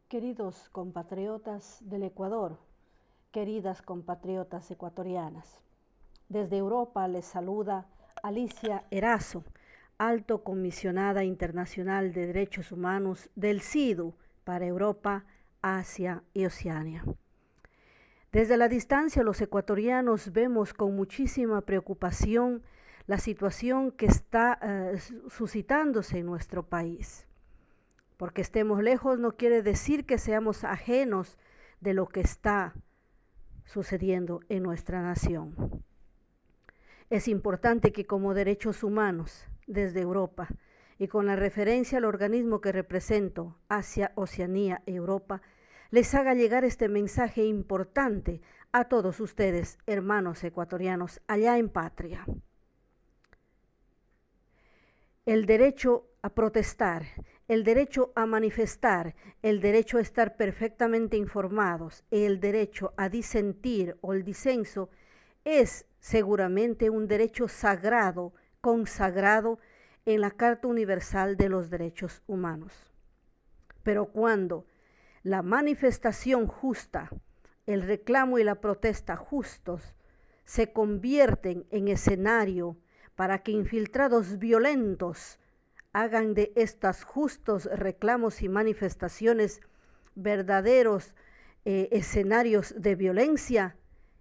Queridos compatriotas del Ecuador, queridas compatriotas ecuatorianas, desde Europa les saluda Alicia Erazo, Alto Comisionada Internacional de Derechos Humanos del CIDU para Europa, Asia y Oceanía. Desde la distancia, los ecuatorianos vemos con muchísima preocupación la situación que está suscitándose en nuestro país. Porque estemos lejos no quiere decir que seamos ajenos de lo que está sucediendo en nuestra nación. Es importante que como derechos humanos, desde Europa, y con la referencia al organismo que represento, Asia, Oceanía, Europa, les haga llegar este mensaje importante a todos ustedes, hermanos ecuatorianos, allá en patria. El derecho a protestar, el derecho a manifestar, el derecho a estar perfectamente informados, el derecho a disentir o el disenso es seguramente un derecho sagrado, consagrado en la Carta Universal de los Derechos Humanos. Pero cuando la manifestación justa, el reclamo y la protesta justos se convierten en escenario para que infiltrados violentos hagan de estos justos reclamos y manifestaciones verdaderos escenarios de violencia,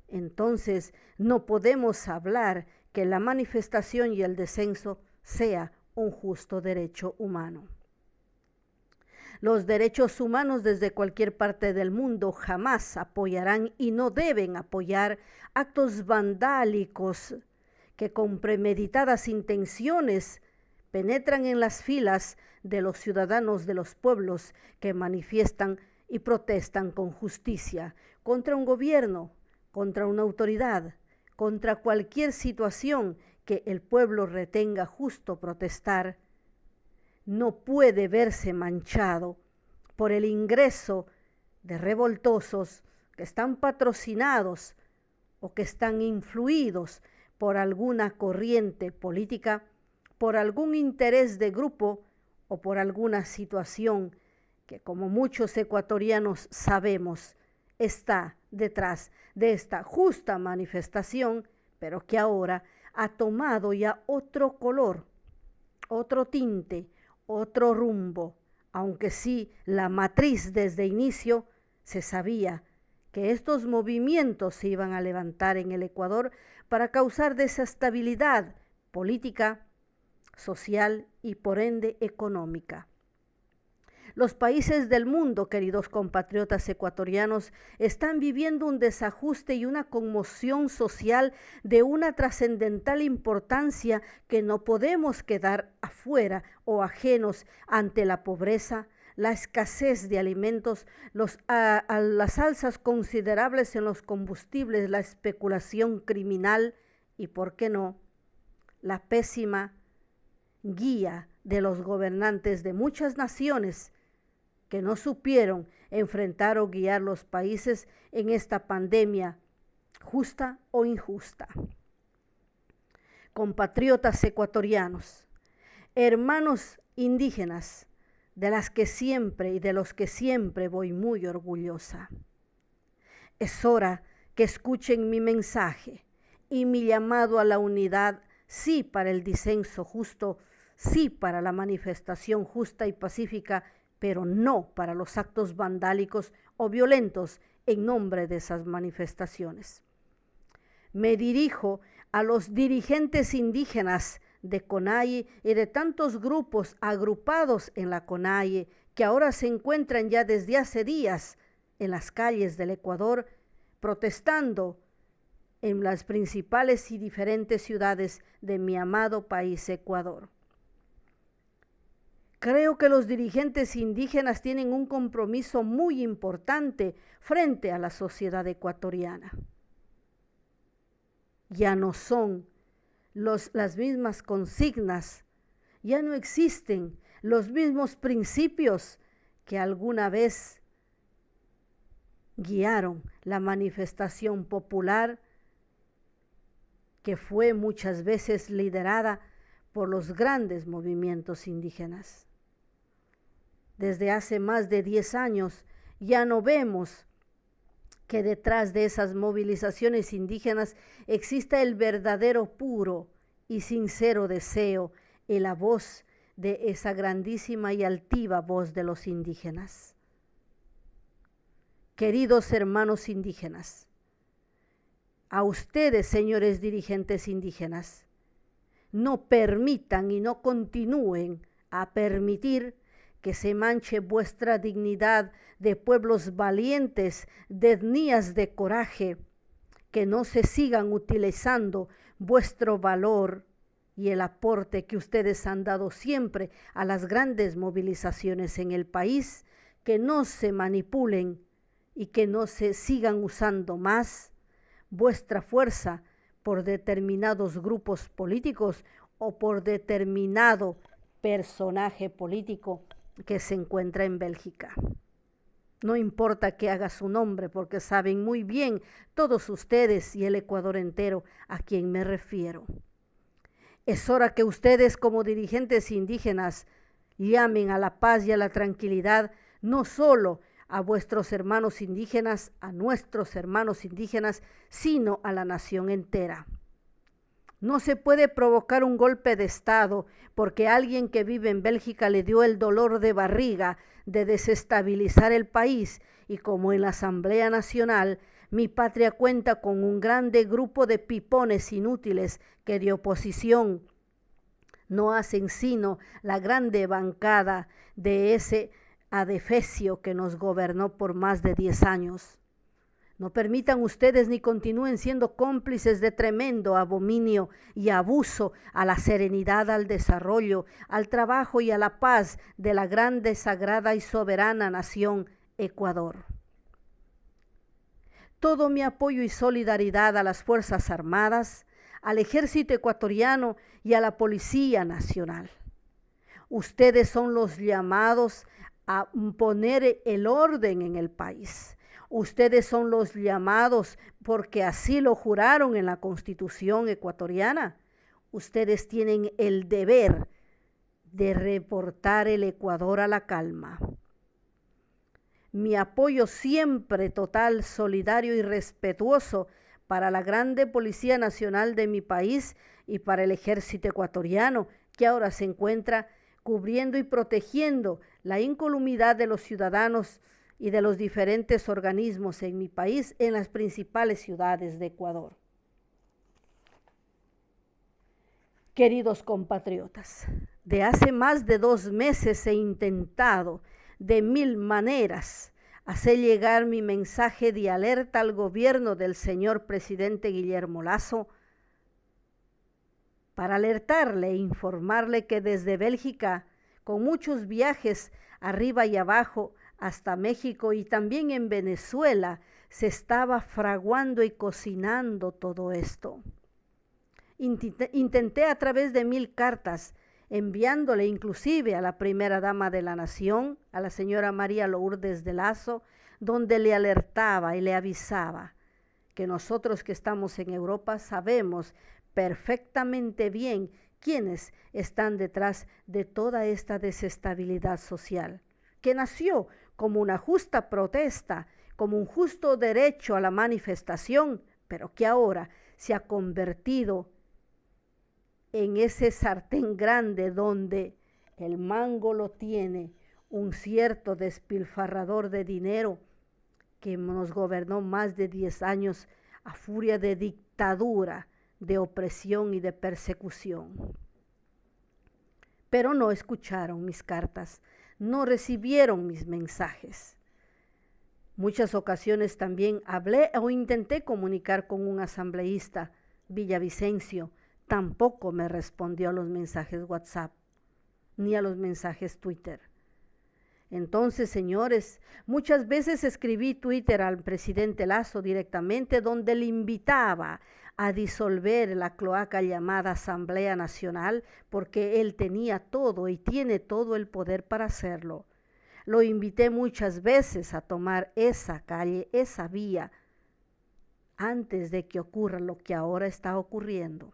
entonces no podemos hablar que la manifestación y el disenso sea un justo derecho humano. Los derechos humanos desde cualquier parte del mundo jamás apoyarán y no deben apoyar actos vandálicos que con premeditadas intenciones penetran en las filas de los ciudadanos de los pueblos que manifiestan y protestan con justicia contra un gobierno, contra una autoridad, contra cualquier situación que el pueblo retenga justo protestar. No puede verse manchado por el ingreso de revoltosos que están patrocinados o que están influidos por alguna corriente política, por algún interés de grupo o por alguna situación que, como muchos ecuatorianos sabemos, está detrás de esta justa manifestación, pero que ahora ha tomado ya otro color, otro tinte, otro rumbo, aunque sí la matriz desde inicio se sabía que estos movimientos se iban a levantar en el Ecuador para causar desestabilidad política, social y por ende económica. Los países del mundo, queridos compatriotas ecuatorianos, están viviendo un desajuste y una conmoción social de una trascendental importancia que no podemos quedar afuera o ajenos ante la pobreza, la escasez de alimentos, las alzas considerables en los combustibles, la especulación criminal y, ¿por qué no?, la pésima guía de los gobernantes de muchas naciones que no supieron enfrentar o guiar los países en esta pandemia, justa o injusta. Compatriotas ecuatorianos, hermanos indígenas, de las que siempre y de los que siempre voy muy orgullosa. Es hora que escuchen mi mensaje y mi llamado a la unidad, sí para el disenso justo, sí para la manifestación justa y pacífica, pero no para los actos vandálicos o violentos en nombre de esas manifestaciones. Me dirijo a los dirigentes indígenas de CONAIE y de tantos grupos agrupados en la CONAIE que ahora se encuentran ya desde hace días en las calles del Ecuador protestando en las principales y diferentes ciudades de mi amado país Ecuador. Creo que los dirigentes indígenas tienen un compromiso muy importante frente a la sociedad ecuatoriana. Ya no son las mismas consignas, ya no existen los mismos principios que alguna vez guiaron la manifestación popular que fue muchas veces liderada por los grandes movimientos indígenas. Desde hace más de 10 años Ya no vemos que detrás de esas movilizaciones indígenas exista el verdadero, puro y sincero deseo y la voz de esa grandísima y altiva voz de los indígenas. Queridos hermanos indígenas, a ustedes, señores dirigentes indígenas, no permitan y no continúen a permitir que se manche vuestra dignidad de pueblos valientes, de etnias de coraje, que no se sigan utilizando vuestro valor y el aporte que ustedes han dado siempre a las grandes movilizaciones en el país, que no se manipulen y que no se sigan usando más vuestra fuerza por determinados grupos políticos o por determinado personaje político que se encuentra en Bélgica. No importa que haga su nombre, porque saben muy bien todos ustedes y el Ecuador entero a quien me refiero. Es hora que ustedes como dirigentes indígenas llamen a la paz y a la tranquilidad, no solo a vuestros hermanos indígenas, a nuestros hermanos indígenas, sino a la nación entera. No se puede provocar un golpe de Estado porque alguien que vive en Bélgica le dio el dolor de barriga de desestabilizar el país, y como en la Asamblea Nacional mi patria cuenta con un grande grupo de pipones inútiles que de oposición no hacen sino la grande bancada de ese adefesio que nos gobernó por más de 10 años. No permitan ustedes ni continúen siendo cómplices de tremendo abominio y abuso a la serenidad, al desarrollo, al trabajo y a la paz de la grande, sagrada y soberana nación Ecuador. Todo mi apoyo y solidaridad a las Fuerzas Armadas, al Ejército Ecuatoriano y a la Policía Nacional. Ustedes son los llamados a poner el orden en el país. Ustedes son los llamados, porque así lo juraron en la Constitución ecuatoriana. Ustedes tienen el deber de reportar el Ecuador a la calma. Mi apoyo siempre total, solidario y respetuoso para la grande Policía Nacional de mi país y para el Ejército Ecuatoriano, que ahora se encuentra cubriendo y protegiendo la incolumidad de los ciudadanos y de los diferentes organismos en mi país, en las principales ciudades de Ecuador. Queridos compatriotas, de hace más de 2 meses he intentado de 1000 maneras hacer llegar mi mensaje de alerta al gobierno del señor presidente Guillermo Lasso, para alertarle e informarle que desde Bélgica, con muchos viajes arriba y abajo hasta México y también en Venezuela, se estaba fraguando y cocinando todo esto. Intenté a través de 1000 cartas, enviándole inclusive a la primera dama de la nación, a la señora María Lourdes de Lasso, donde le alertaba y le avisaba que nosotros que estamos en Europa sabemos perfectamente bien quiénes están detrás de toda esta desestabilidad social, que nació como una justa protesta, como un justo derecho a la manifestación, pero que ahora se ha convertido en ese sartén grande donde el mango lo tiene un cierto despilfarrador de dinero que nos gobernó más de 10 años a furia de dictadura, de opresión y de persecución. Pero no escucharon mis cartas, no recibieron mis mensajes. Muchas ocasiones también hablé o intenté comunicar con un asambleísta, Villavicencio. Tampoco me respondió a los mensajes WhatsApp, ni a los mensajes Twitter. Entonces, señores, muchas veces escribí Twitter al presidente Lasso directamente, donde le invitaba a disolver la cloaca llamada Asamblea Nacional, porque él tenía todo y tiene todo el poder para hacerlo. Lo invité muchas veces a tomar esa calle, esa vía, antes de que ocurra lo que ahora está ocurriendo.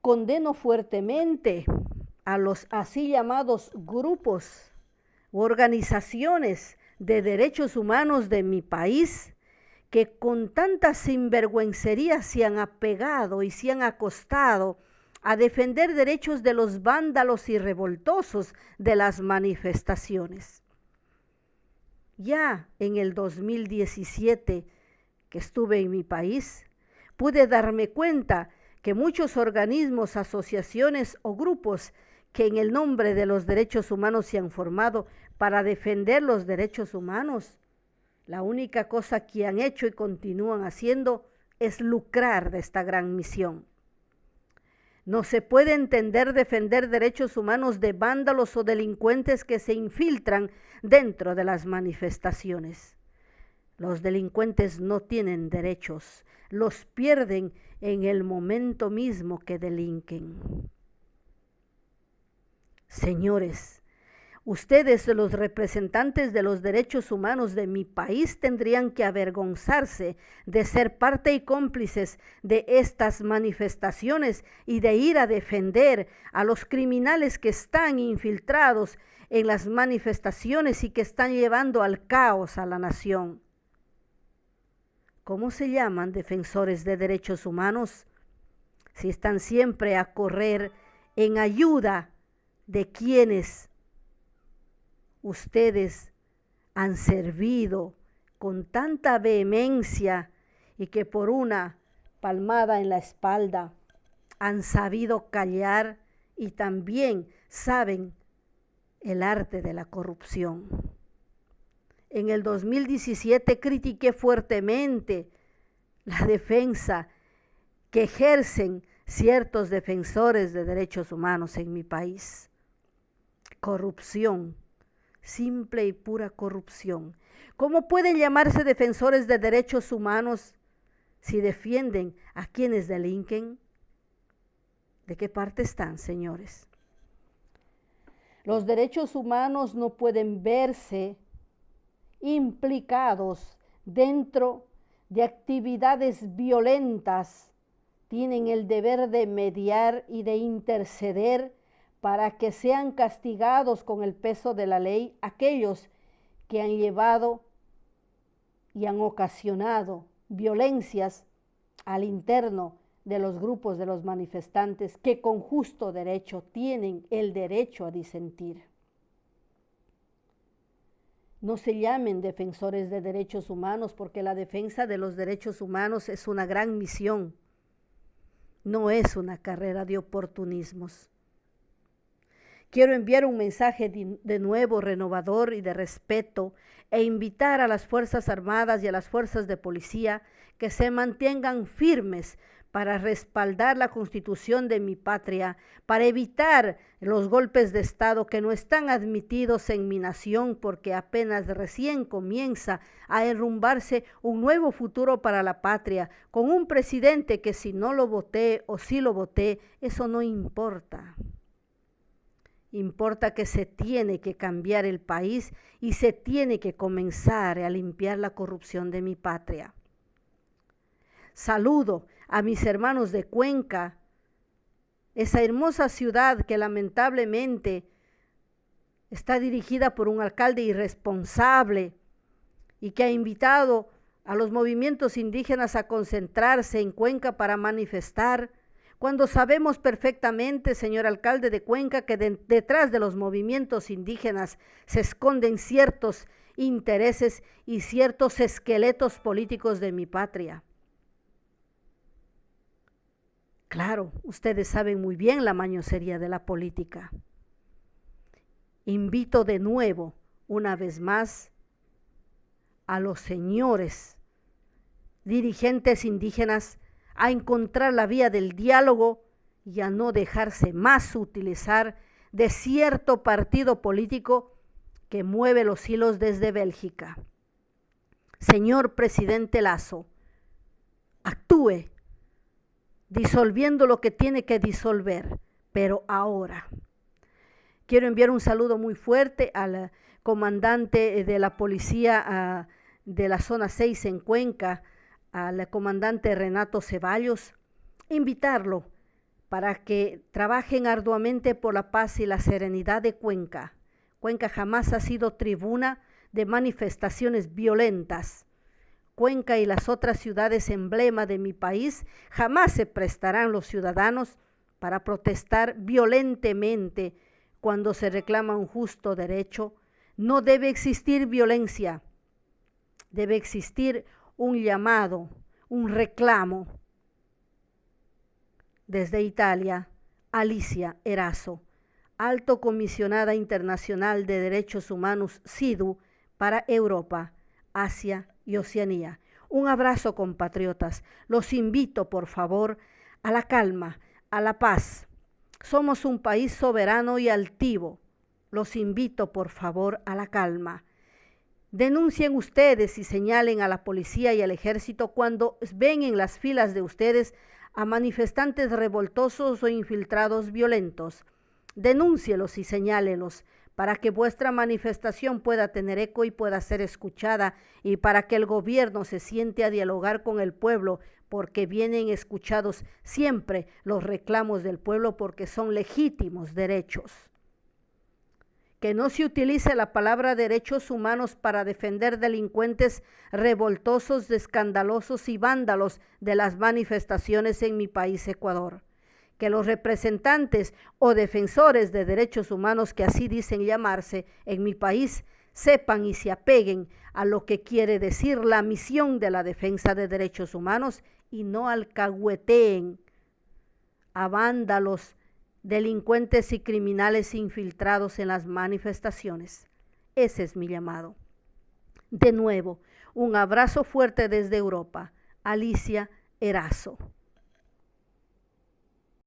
Condeno fuertemente a los así llamados grupos u organizaciones de derechos humanos de mi país que con tanta sinvergüencería se han apegado y se han acostado a defender derechos de los vándalos y revoltosos de las manifestaciones. Ya en el 2017 que estuve en mi país, pude darme cuenta que muchos organismos, asociaciones o grupos que en el nombre de los derechos humanos se han formado para defender los derechos humanos, la única cosa que han hecho y continúan haciendo es lucrar de esta gran misión. No se puede entender defender derechos humanos de vándalos o delincuentes que se infiltran dentro de las manifestaciones. Los delincuentes no tienen derechos, los pierden en el momento mismo que delinquen. Señores, ustedes, los representantes de los derechos humanos de mi país, tendrían que avergonzarse de ser parte y cómplices de estas manifestaciones y de ir a defender a los criminales que están infiltrados en las manifestaciones y que están llevando al caos a la nación. ¿Cómo se llaman defensores de derechos humanos si están siempre a correr en ayuda de quienes ustedes han servido con tanta vehemencia y que por una palmada en la espalda han sabido callar y también saben el arte de la corrupción? En el 2017 critiqué fuertemente la defensa que ejercen ciertos defensores de derechos humanos en mi país. Corrupción, simple y pura corrupción. ¿Cómo pueden llamarse defensores de derechos humanos si defienden a quienes delinquen? ¿De qué parte están, señores? Los derechos humanos no pueden verse implicados dentro de actividades violentas. Tienen el deber de mediar y de interceder para que sean castigados con el peso de la ley aquellos que han llevado y han ocasionado violencias al interno de los grupos de los manifestantes que con justo derecho tienen el derecho a disentir. No se llamen defensores de derechos humanos porque la defensa de los derechos humanos es una gran misión, no es una carrera de oportunismos. Quiero enviar un mensaje de nuevo, renovador y de respeto e invitar a las Fuerzas Armadas y a las fuerzas de policía que se mantengan firmes para respaldar la Constitución de mi patria, para evitar los golpes de Estado que no están admitidos en mi nación porque apenas recién comienza a derrumbarse un nuevo futuro para la patria, con un presidente que si no lo voté o si lo voté, eso no importa. Importa que se tiene que cambiar el país y se tiene que comenzar a limpiar la corrupción de mi patria. Saludo a mis hermanos de Cuenca, esa hermosa ciudad que lamentablemente está dirigida por un alcalde irresponsable y que ha invitado a los movimientos indígenas a concentrarse en Cuenca para manifestar, cuando sabemos perfectamente, señor alcalde de Cuenca, que detrás de los movimientos indígenas se esconden ciertos intereses y ciertos esqueletos políticos de mi patria. Claro, ustedes saben muy bien la mañosería de la política. Invito de nuevo, una vez más, a los señores dirigentes indígenas a encontrar la vía del diálogo y a no dejarse más utilizar de cierto partido político que mueve los hilos desde Bélgica. Señor presidente Lasso, actúe disolviendo lo que tiene que disolver, pero ahora. Quiero enviar un saludo muy fuerte al comandante de la policía de la zona 6 en Cuenca, al comandante Renato Ceballos, invitarlo para que trabajen arduamente por la paz y la serenidad de Cuenca. Cuenca jamás ha sido tribuna de manifestaciones violentas. Cuenca y las otras ciudades emblema de mi país jamás se prestarán los ciudadanos para protestar violentemente cuando se reclama un justo derecho. No debe existir violencia, debe existir un llamado, un reclamo. Desde Italia, Alicia Erazo, Alto Comisionada Internacional de Derechos Humanos, CIDU, para Europa, Asia y Oceanía. Un abrazo, compatriotas. Los invito, por favor, a la calma, a la paz. Somos un país soberano y altivo. Los invito, por favor, a la calma. Denuncien ustedes y señalen a la policía y al ejército cuando ven en las filas de ustedes a manifestantes revoltosos o infiltrados violentos. Denúncielos y señálelos para que vuestra manifestación pueda tener eco y pueda ser escuchada, y para que el gobierno se siente a dialogar con el pueblo, porque vienen escuchados siempre los reclamos del pueblo, porque son legítimos derechos. Que no se utilice la palabra derechos humanos para defender delincuentes revoltosos, escandalosos y vándalos de las manifestaciones en mi país, Ecuador. Que los representantes o defensores de derechos humanos, que así dicen llamarse en mi país, sepan y se apeguen a lo que quiere decir la misión de la defensa de derechos humanos y no alcahueteen a vándalos, delincuentes y criminales infiltrados en las manifestaciones. Ese es mi llamado. De nuevo, un abrazo fuerte desde Europa. Alicia Erazo.